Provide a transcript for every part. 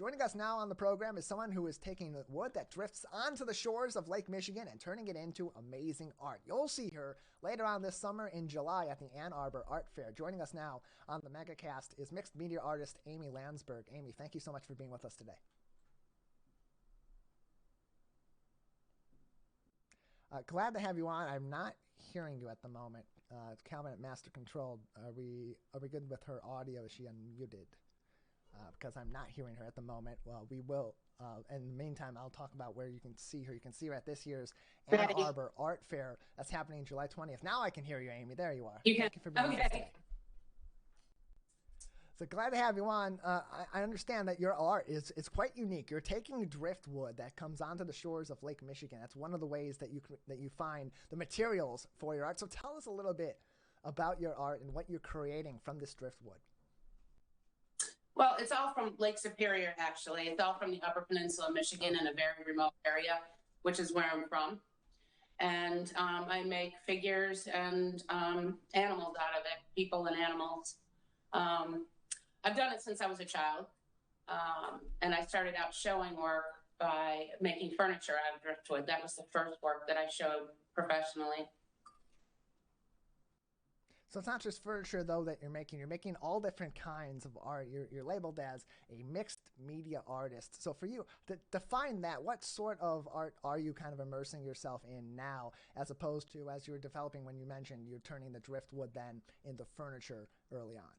Joining us now on the program is someone who is taking the wood that drifts onto the shores of Lake Michigan and turning it into amazing art. You'll see her later on this summer in July at the Ann Arbor Art Fair. Joining us now on the Megacast is mixed media artist Amy Lansburg. Amy, thank you so much for being with us today. Glad to have you on. I'm not hearing you at the moment. Calvin at Master Control. Are we good with her audio? Is she unmuted? Because I'm not hearing her at the moment. Well, we will. In the meantime, I'll talk about where you can see her. You can see her at this year's Ann Arbor Art Fair. That's happening July 20th. Now I can hear you, Amy. There you are. Thank you for being with us today. So glad to have you on. I understand that your art is quite unique. You're taking driftwood that comes onto the shores of Lake Michigan. That's one of the ways that you find the materials for your art. So tell us a little bit about your art and what you're creating from this driftwood. Well, it's all from Lake Superior, actually. It's all from the Upper Peninsula of Michigan in a very remote area, which is where I'm from. And I make figures and animals out of it, people and animals. I've done it since I was a child. And I started out showing work by making furniture out of driftwood. That was the first work that I showed professionally. So it's not just furniture, though, that you're making. You're making all different kinds of art. You're labeled as a mixed media artist. So for you, to define that, what sort of art are you kind of immersing yourself in now, as opposed to as you were developing when you mentioned you're turning the driftwood then into furniture early on?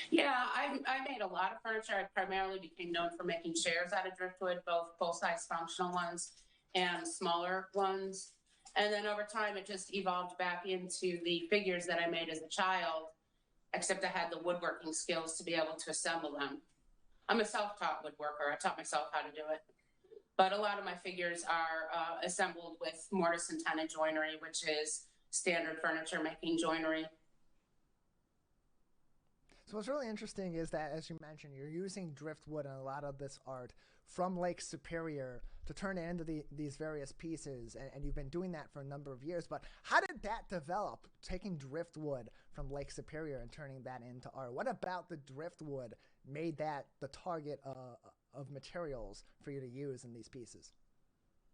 Yeah, I made a lot of furniture. I primarily became known for making chairs out of driftwood, both full-size functional ones and smaller ones. And then over time, it just evolved back into the figures that I made as a child, except I had the woodworking skills to be able to assemble them. I'm a self-taught woodworker. I taught myself how to do it. But a lot of my figures are assembled with mortise and tenon joinery, which is standard furniture making joinery. So what's really interesting is that, as you mentioned, you're using driftwood in a lot of this art from Lake Superior to turn it into these various pieces, and you've been doing that for a number of years. But how did that develop, taking driftwood from Lake Superior and turning that into art? What about the driftwood made that the target of materials for you to use in these pieces?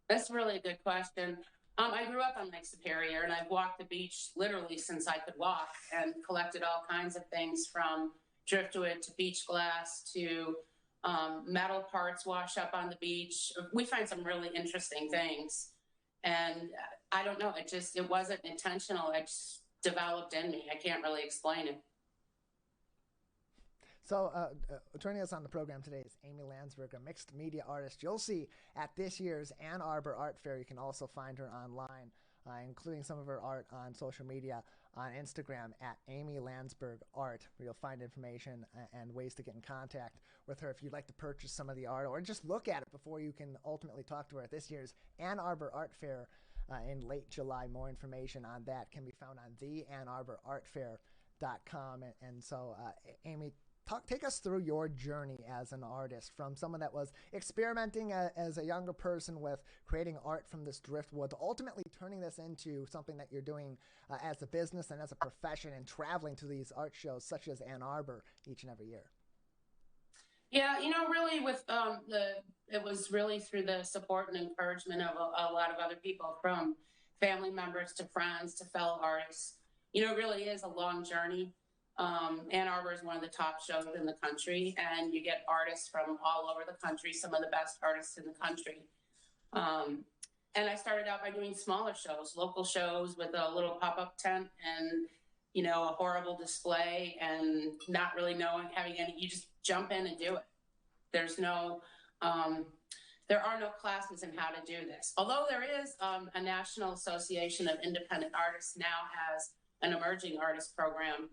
That's really a good question. I grew up on Lake Superior, and I've walked the beach literally since I could walk, and collected all kinds of things from driftwood to beach glass to metal parts wash up on the beach. We find some really interesting things. And I don't know, it wasn't intentional. It just developed in me. I can't really explain it. So joining us on the program today is Amy Lansburg, a mixed media artist. You'll see at this year's Ann Arbor Art Fair. You can also find her online, including some of her art on social media, on Instagram at Amy Lansburg Art, where you'll find information and ways to get in contact with her if you'd like to purchase some of the art or just look at it before you can ultimately talk to her at this year's Ann Arbor Art Fair in late July. More information on that can be found on theanarborartfair.com. And so, Amy, take us through your journey as an artist, from someone that was experimenting as a younger person with creating art from this driftwood to ultimately turning this into something that you're doing as a business and as a profession, and traveling to these art shows such as Ann Arbor each and every year. Yeah, really it was really through the support and encouragement of a lot of other people, from family members to friends to fellow artists. It really is a long journey. Ann Arbor is one of the top shows in the country, and you get artists from all over the country, some of the best artists in the country. And I started out by doing smaller shows, local shows with a little pop-up tent and, a horrible display, and not really having any, you just jump in and do it. There are no classes in how to do this. Although there is a National Association of Independent Artists now has an emerging artist program.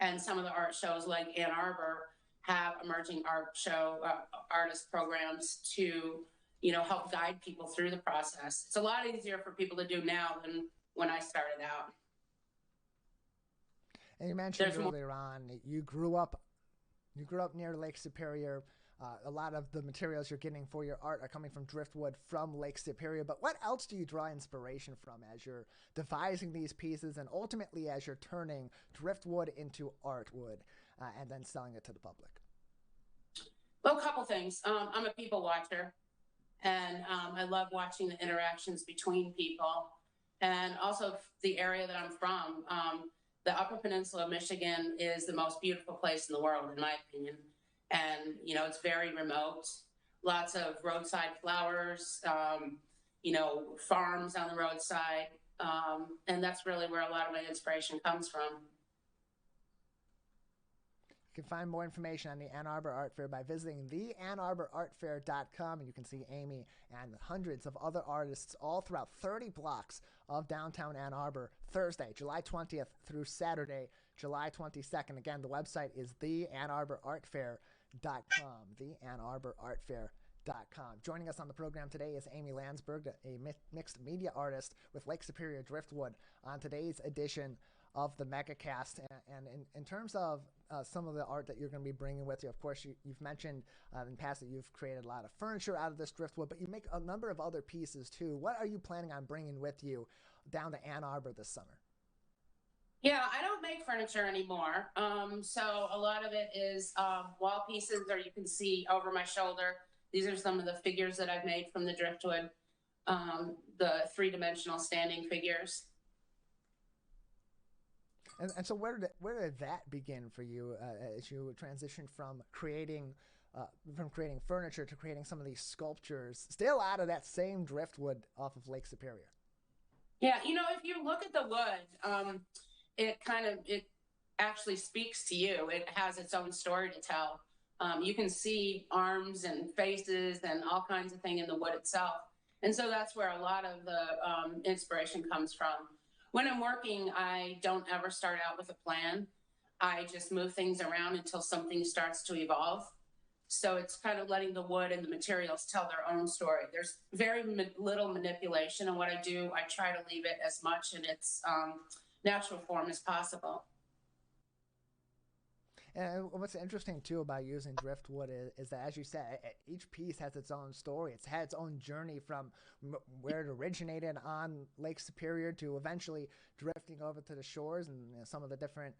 And some of the art shows like Ann Arbor have emerging artist programs to, help guide people through the process. It's a lot easier for people to do now than when I started out. And you mentioned earlier on, you grew up near Lake Superior. A lot of the materials you're getting for your art are coming from driftwood from Lake Superior. But what else do you draw inspiration from as you're devising these pieces, and ultimately as you're turning driftwood into artwood and then selling it to the public? Well, a couple things. I'm a people watcher, and I love watching the interactions between people, and also the area that I'm from. The Upper Peninsula of Michigan is the most beautiful place in the world, in my opinion. And it's very remote. Lots of roadside flowers. Farms on the roadside, and that's really where a lot of my inspiration comes from. You can find more information on the Ann Arbor Art Fair by visiting theannarborartfair.com, and you can see Amy and hundreds of other artists all throughout 30 blocks of downtown Ann Arbor, Thursday, July 20th through Saturday, July 22nd. Again, the website is theannarborartfair.com, theannarborartfair.com. Joining us on the program today is Amy Lansburg, a mixed media artist with Lake Superior Driftwood, on today's edition of the Megacast. And in terms of some of the art that you're going to be bringing with you, of course, you've mentioned in the past that you've created a lot of furniture out of this driftwood, but you make a number of other pieces too. What are you planning on bringing with you down to Ann Arbor this summer? Yeah, I don't make furniture anymore. So a lot of it is wall pieces, or you can see over my shoulder. These are some of the figures that I've made from the driftwood, the three-dimensional standing figures. And so where did that begin for you as you transitioned from creating furniture to creating some of these sculptures, still out of that same driftwood off of Lake Superior? Yeah, if you look at the wood, it actually speaks to you. It has its own story to tell. You can see arms and faces and all kinds of things in the wood itself. And so that's where a lot of the inspiration comes from. When I'm working, I don't ever start out with a plan. I just move things around until something starts to evolve. So it's kind of letting the wood and the materials tell their own story. There's very little manipulation in what I do. I try to leave it as much in its natural form as possible. And what's interesting too about using driftwood is that, as you said, each piece has its own story. It's had its own journey from where it originated on Lake Superior to eventually drifting over to the shores, and some of the different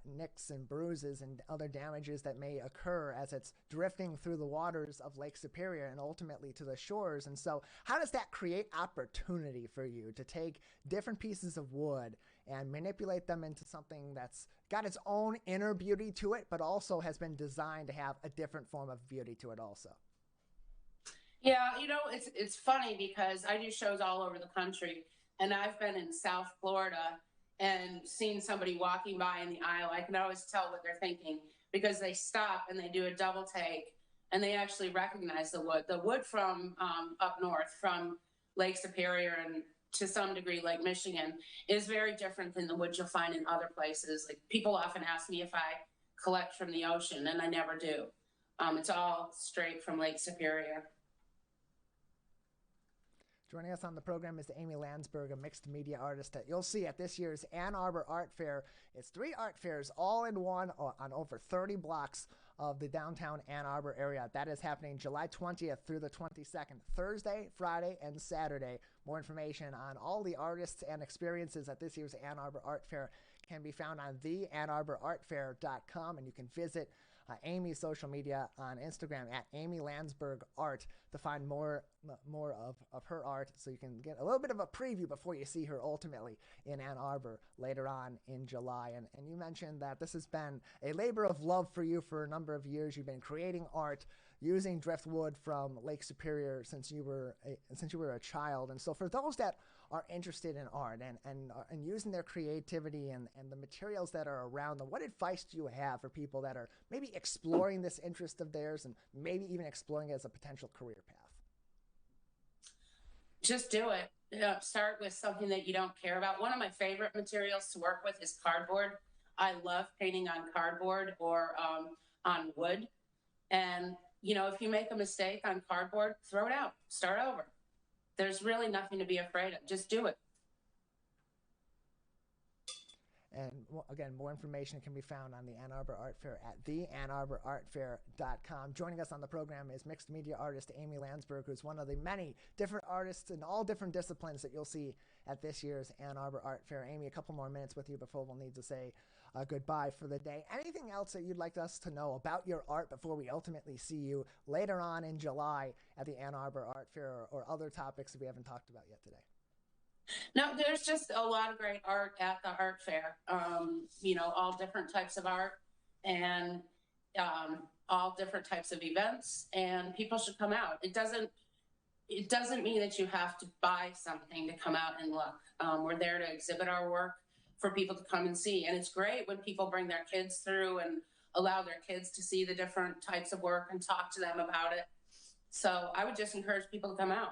nicks and bruises and other damages that may occur as it's drifting through the waters of Lake Superior and ultimately to the shores. And so how does that create opportunity for you to take different pieces of wood and manipulate them into something that's got its own inner beauty to it, but also has been designed to have a different form of beauty to it also? Yeah, it's funny because I do shows all over the country, and I've been in South Florida and seen somebody walking by in the aisle. I can always tell what they're thinking because they stop and they do a double take, and they actually recognize the wood. The wood from up north, from Lake Superior and to some degree Lake Michigan, is very different than the wood you'll find in other places. Like, people often ask me if I collect from the ocean, and I never do. It's all straight from Lake Superior. Joining us on the program is Amy Lansburg, a mixed media artist that you'll see at this year's Ann Arbor Art Fair. It's 3 art fairs all in one on over 30 blocks of the downtown Ann Arbor area. That is happening July 20th through the 22nd, Thursday, Friday, and Saturday. More information on all the artists and experiences at this year's Ann Arbor Art Fair can be found on theannarborartfair.com, and you can visit Amy's social media on Instagram at Amy Lansburg Art to find more of her art, so you can get a little bit of a preview before you see her ultimately in Ann Arbor later on in July. And you mentioned that this has been a labor of love for you for a number of years. You've been creating art using driftwood from Lake Superior since you were a child. And so for those that are interested in art and using their creativity and the materials that are around them, what advice do you have for people that are maybe exploring this interest of theirs and maybe even exploring it as a potential career path? Just do it. Start with something that you don't care about. One of my favorite materials to work with is cardboard. I love painting on cardboard or on wood. And, if you make a mistake on cardboard, throw it out. Start over. There's really nothing to be afraid of. Just do it. And again, more information can be found on the Ann Arbor Art Fair at theannarborartfair.com. Joining us on the program is mixed media artist Amy Lansburg, who's one of the many different artists in all different disciplines that you'll see at this year's Ann Arbor Art Fair. Amy, a couple more minutes with you before we'll need to say goodbye for the day. Anything else that you'd like us to know about your art before we ultimately see you later on in July at the Ann Arbor Art Fair, or other topics that we haven't talked about yet today? No, there's just a lot of great art at the art fair. All different types of art, and all different types of events, and people should come out. It doesn't mean that you have to buy something to come out and look. We're there to exhibit our work for people to come and see. And it's great when people bring their kids through and allow their kids to see the different types of work and talk to them about it. So I would just encourage people to come out.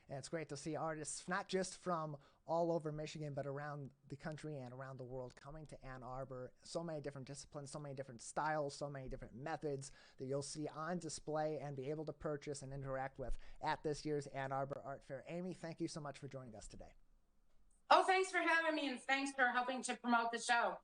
And it's great to see artists, not just from all over Michigan, but around the country and around the world, coming to Ann Arbor. So many different disciplines, so many different styles, so many different methods that you'll see on display and be able to purchase and interact with at this year's Ann Arbor Art Fair. Amy, thank you so much for joining us today. Oh, thanks for having me, and thanks for helping to promote the show.